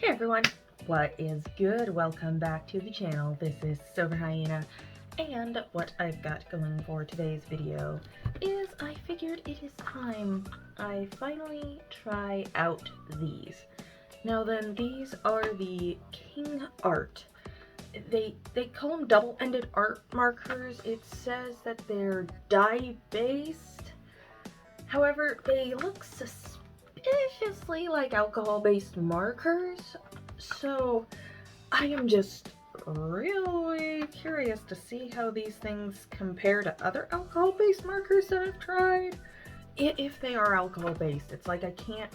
Hey everyone, what is good? Welcome back to the channel. This is Silver Hyena, and what I've got going for today's video is I figured it is time I finally try out these. Now then, these are the KingArt. They call them double-ended art markers. It says that they're dye-based. However, they look suspiciously like alcohol-based markers, so I am just really curious to see how these things compare to other alcohol-based markers that I've tried. If they are alcohol-based, it's like I can't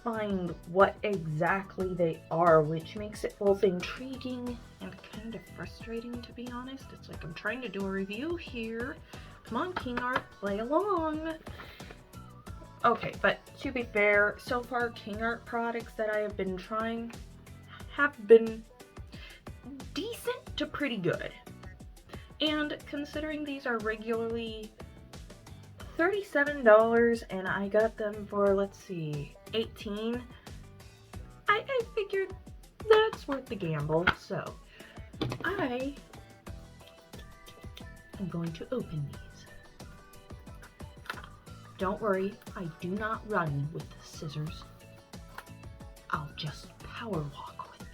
find what exactly they are, which makes it both intriguing and kind of frustrating, to be honest. It's like I'm trying to do a review here. Come on, KingArt, play along. Okay, but to be fair, so far KingArt products that I have been trying have been decent to pretty good. And considering these are regularly $37 and I got them for, let's see, $18, I figured that's worth the gamble. So I am going to open these. Don't worry, I do not run with the scissors. I'll just power walk with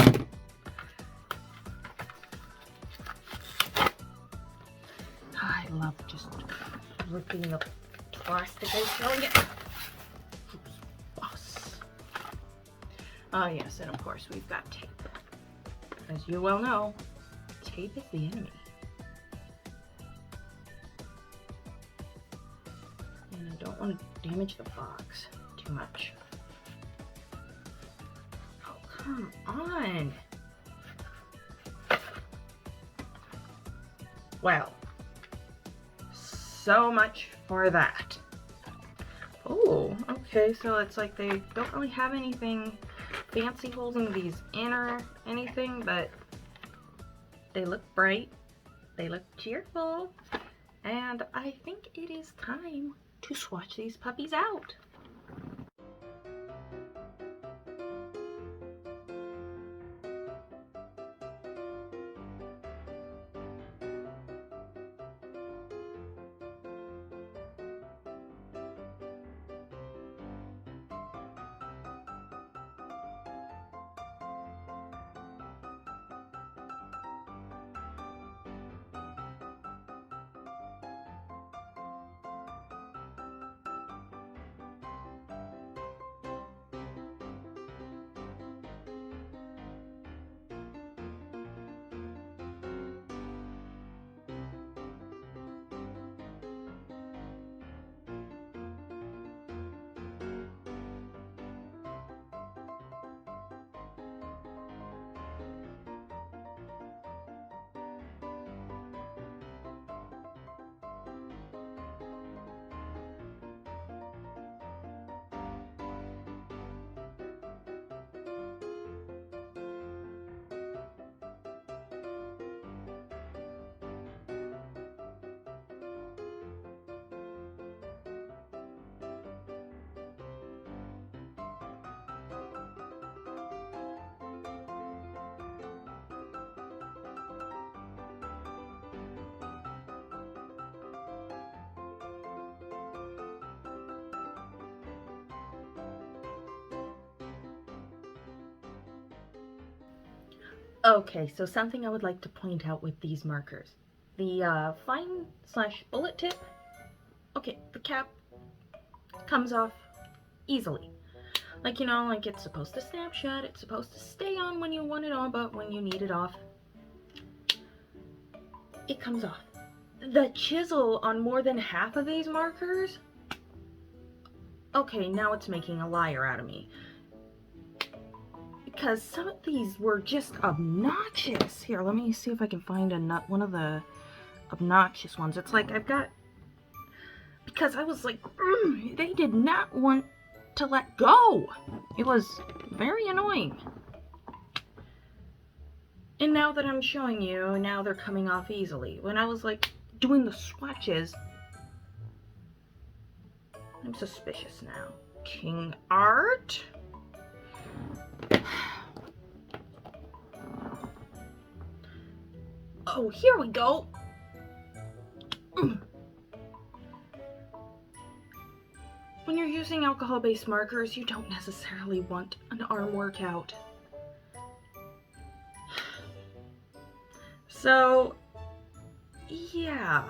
them. I love just ripping the plastic and showing it. Oh yes, and of course we've got tape. As you well know, tape is the enemy. And I don't want to damage the box too much. Oh, come on. Well, so much for that. Oh, okay, so it's like they don't really have anything fancy holding these in or anything, but they look bright, they look cheerful, and I think it is time to swatch these puppies out. Okay, so something I would like to point out with these markers. The fine slash bullet tip, okay, the cap comes off easily. Like, you know, like it's supposed to snap shut, it's supposed to stay on when you want it on, but when you need it off, it comes off. The chisel on more than half of these markers, okay, now it's making a liar out of me. Because some of these were just obnoxious. Here, let me see if I can find one of the obnoxious ones. It's like I've got, because I was like, they did not want to let go. It was very annoying. And now that I'm showing you, now they're coming off easily. When I was like doing the swatches, I'm suspicious now. KingArt. Oh, here we go. When you're using alcohol-based markers, you don't necessarily want an arm workout. So, yeah.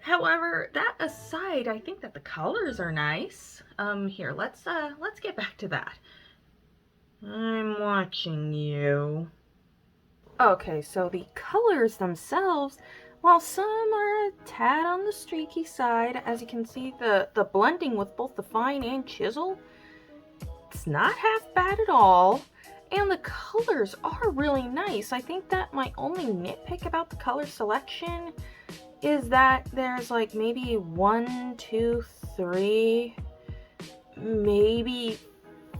However, that aside, I think that the colors are nice. Here, let's get back to that. I'm watching you. Okay, so the colors themselves, while some are a tad on the streaky side, as you can see, the blending with both the fine and chisel, it's not half bad at all. And the colors are really nice. I think that my only nitpick about the color selection is that there's like maybe 1, 2, 3, maybe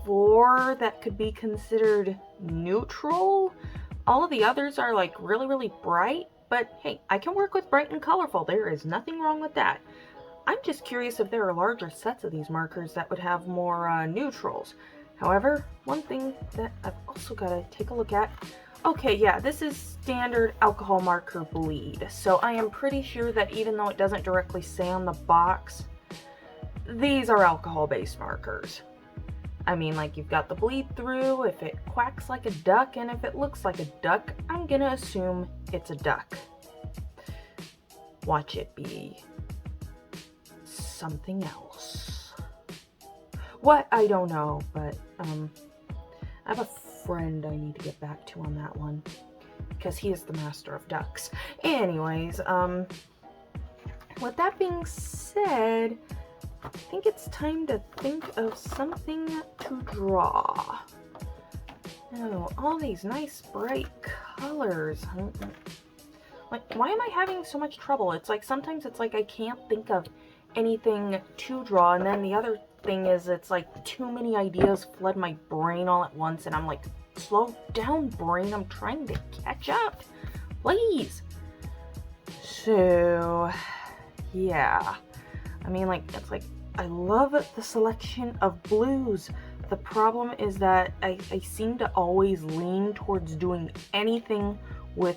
4 that could be considered neutral. All of the others are like really, really bright, but hey, I can work with bright and colorful. There is nothing wrong with that. I'm just curious if there are larger sets of these markers that would have more neutrals. However, one thing that I've also got to take a look at. Okay, yeah, this is standard alcohol marker bleed. So I am pretty sure that even though it doesn't directly say on the box, these are alcohol-based markers. I mean, like, you've got the bleed through, if it quacks like a duck, and if it looks like a duck, I'm gonna assume it's a duck. Watch it be something else. What? I don't know, but, I have a friend I need to get back to on that one, because he is the master of ducks. Anyways, with that being said, I think it's time to think of something to draw. Oh, all these nice bright colors. Like, why am I having so much trouble? It's like sometimes it's like I can't think of anything to draw, and then the other thing is it's like too many ideas flood my brain all at once, and I'm like, slow down, brain, I'm trying to catch up, please. So yeah, I mean, like, it's like I love the selection of blues. The problem is that I seem to always lean towards doing anything with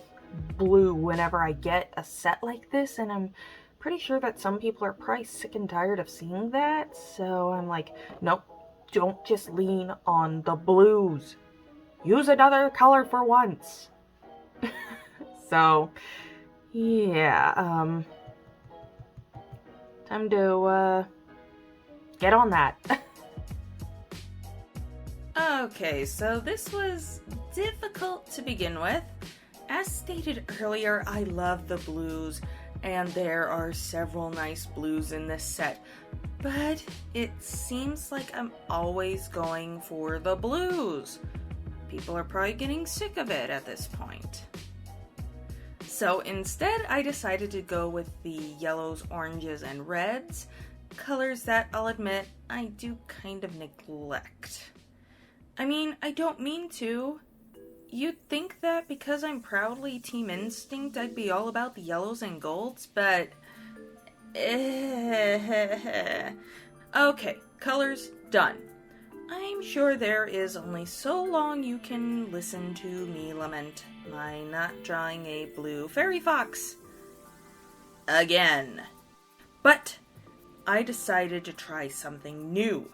blue whenever I get a set like this, and I'm pretty sure that some people are probably sick and tired of seeing that, so I'm like, nope, don't just lean on the blues. Use another color for once. So, yeah, time to, get on that. Okay, so this was difficult to begin with. As stated earlier, I love the blues, and there are several nice blues in this set, but it seems like I'm always going for the blues. People are probably getting sick of it at this point. So instead, I decided to go with the yellows, oranges, and reds, colors that I'll admit I do kind of neglect. I mean, I don't mean to. You'd think that because I'm proudly Team Instinct, I'd be all about the yellows and golds, but... Okay, colors done. I'm sure there is only so long you can listen to me lament my not drawing a blue fairy fox. Again. But I decided to try something new.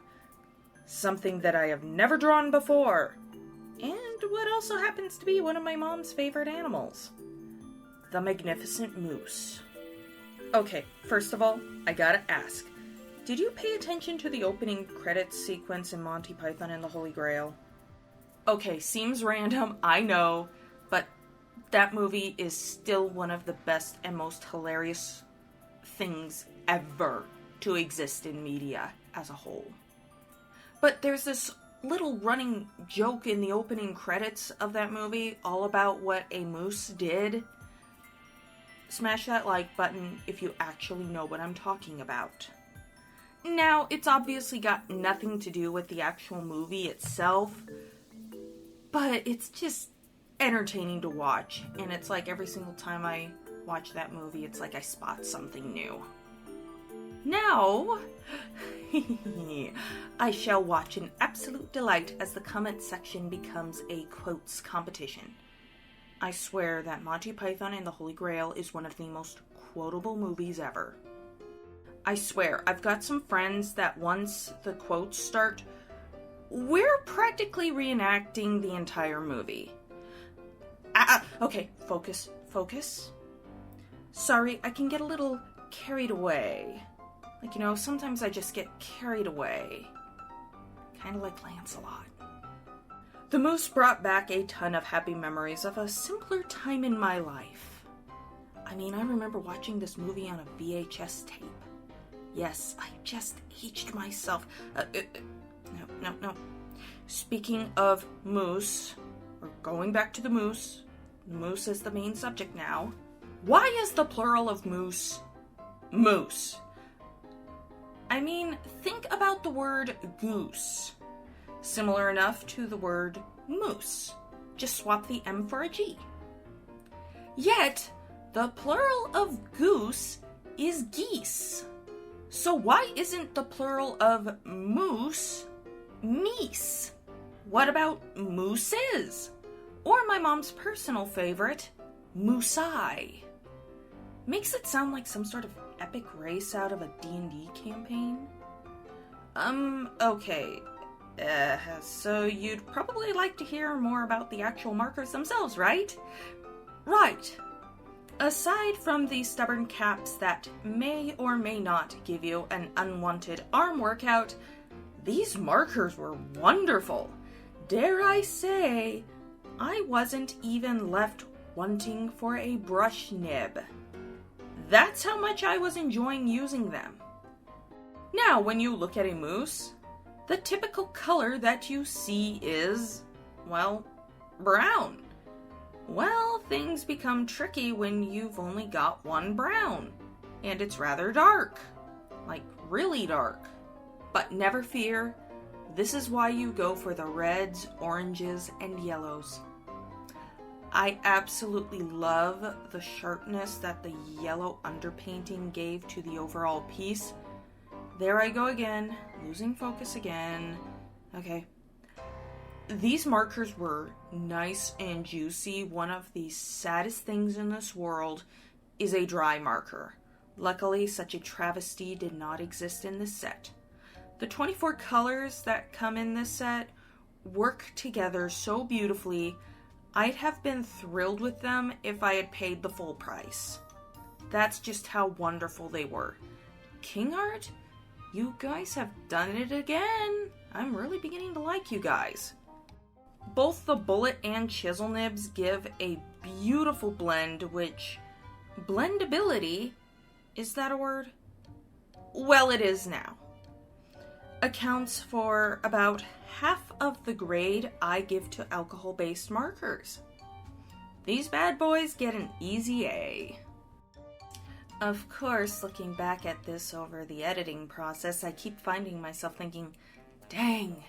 Something that I have never drawn before. And what also happens to be one of my mom's favorite animals. The magnificent moose. Okay, first of all, I gotta ask. Did you pay attention to the opening credits sequence in Monty Python and the Holy Grail? Okay, seems random, I know, but that movie is still one of the best and most hilarious things ever to exist in media as a whole. But there's this little running joke in the opening credits of that movie all about what a moose did. Smash that like button if you actually know what I'm talking about. Now, it's obviously got nothing to do with the actual movie itself, but it's just entertaining to watch, and it's like every single time I watch that movie, it's like I spot something new. Now, I shall watch in absolute delight as the comment section becomes a quotes competition. I swear that Monty Python and the Holy Grail is one of the most quotable movies ever. I swear, I've got some friends that once the quotes start, we're practically reenacting the entire movie. Okay, focus. Sorry, I can get a little carried away. Like, sometimes I just get carried away. Kind of like Lancelot. The moose brought back a ton of happy memories of a simpler time in my life. I remember watching this movie on a VHS tape. Yes, I just aged myself. No. Speaking of moose, we're going back to the moose. Moose is the main subject now. Why is the plural of moose moose? Think about the word goose. Similar enough to the word moose. Just swap the M for a G. Yet, the plural of goose is geese. So why isn't the plural of moose meese? What about mooses? Or my mom's personal favorite, moosei. Makes it sound like some sort of epic race out of a D&D campaign. Okay. So you'd probably like to hear more about the actual markers themselves, right? Right. Aside from the stubborn caps that may or may not give you an unwanted arm workout, these markers were wonderful. Dare I say, I wasn't even left wanting for a brush nib. That's how much I was enjoying using them. Now, when you look at a moose, the typical color that you see is, well, brown. Well, things become tricky when you've only got one brown, and it's rather dark, like really dark. But never fear, this is why you go for the reds, oranges, and yellows. I absolutely love the sharpness that the yellow underpainting gave to the overall piece. There I go again, losing focus again. Okay. These markers were nice and juicy. One of the saddest things in this world is a dry marker. Luckily, such a travesty did not exist in this set. The 24 colors that come in this set work together so beautifully. I'd have been thrilled with them if I had paid the full price. That's just how wonderful they were. KingArt, you guys have done it again. I'm really beginning to like you guys. Both the bullet and chisel nibs give a beautiful blend, which, blendability, is that a word? Well, it is now. Accounts for about half of the grade I give to alcohol-based markers. These bad boys get an easy A. Of course, looking back at this over the editing process, I keep finding myself thinking, dang,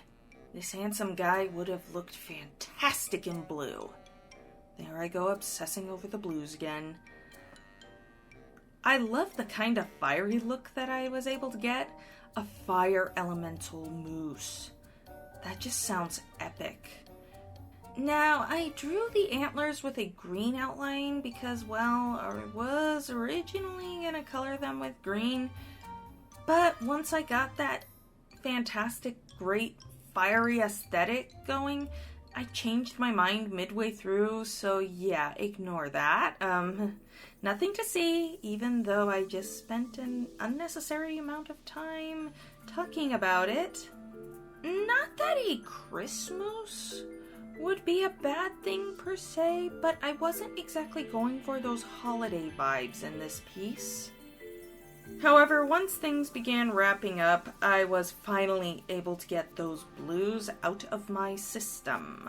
this handsome guy would have looked fantastic in blue. There I go, obsessing over the blues again. I love the kind of fiery look that I was able to get. A fire elemental moose. That just sounds epic. Now, I drew the antlers with a green outline because, well, I was originally going to color them with green. But once I got that fantastic, great, fiery aesthetic going, I changed my mind midway through, so yeah, ignore that. Nothing to see, even though I just spent an unnecessary amount of time talking about it. Not that a Christmas would be a bad thing per se, but I wasn't exactly going for those holiday vibes in this piece. However, once things began wrapping up, I was finally able to get those blues out of my system.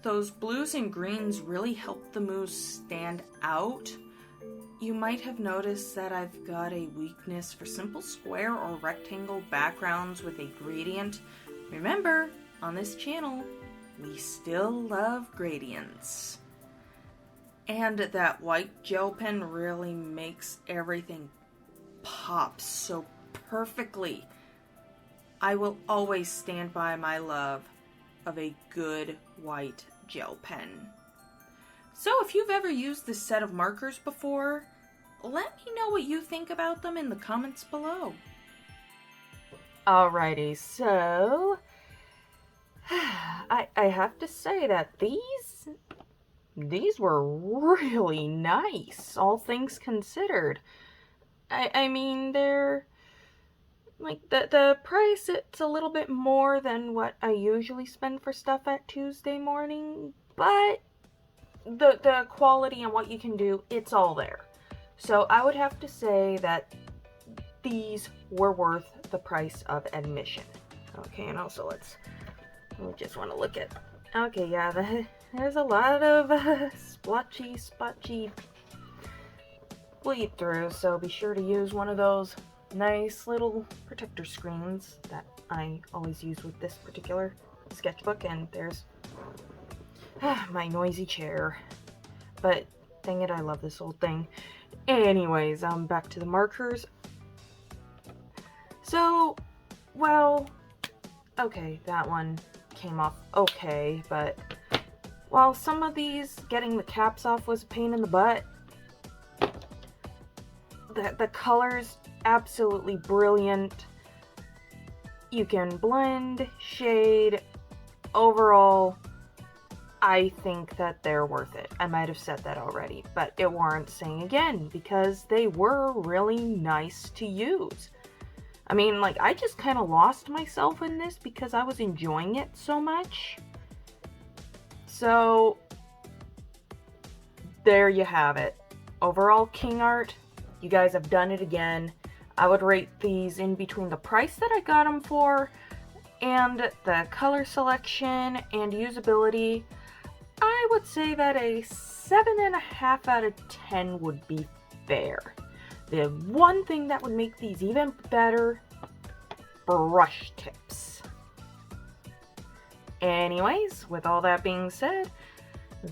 Those blues and greens really helped the moose stand out. You might have noticed that I've got a weakness for simple square or rectangle backgrounds with a gradient. Remember, on this channel, we still love gradients. And that white gel pen really makes everything pop so perfectly. I will always stand by my love of a good white gel pen. So if you've ever used this set of markers before, let me know what you think about them in the comments below. Alrighty, so I have to say that these were really nice, all things considered. I mean, they're like the price, it's a little bit more than what I usually spend for stuff at Tuesday morning, but the quality and what you can do, it's all there. So I would have to say that these were worth the price of admission. Okay, and also we just want to look at, okay, yeah, there's a lot of splotchy, spotchy bleed through, so be sure to use one of those nice little protector screens that I always use with this particular sketchbook. And there's my noisy chair, but dang it, I love this old thing. Anyways, back to the markers. So, well, okay, that one came off okay, but while some of these, getting the caps off was a pain in the butt, the colors, absolutely brilliant. You can blend, shade. Overall, I think that they're worth it. I might have said that already, but it warrants saying again because they were really nice to use. I mean, like, I just kind of lost myself in this because I was enjoying it so much. So, there you have it. Overall, KingArt, you guys have done it again. I would rate these in between the price that I got them for and the color selection and usability. I would say that a 7.5 out of 10 would be fair. The one thing that would make these even better, brush tips. Anyways, with all that being said,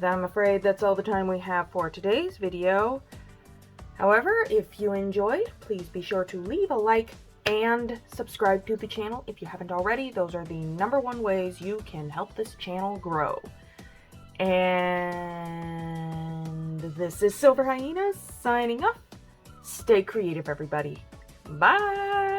I'm afraid that's all the time we have for today's video. However, if you enjoyed, please be sure to leave a like and subscribe to the channel if you haven't already. Those are the #1 ways you can help this channel grow. And this is Silver Hyena signing off. Stay creative, everybody. Bye!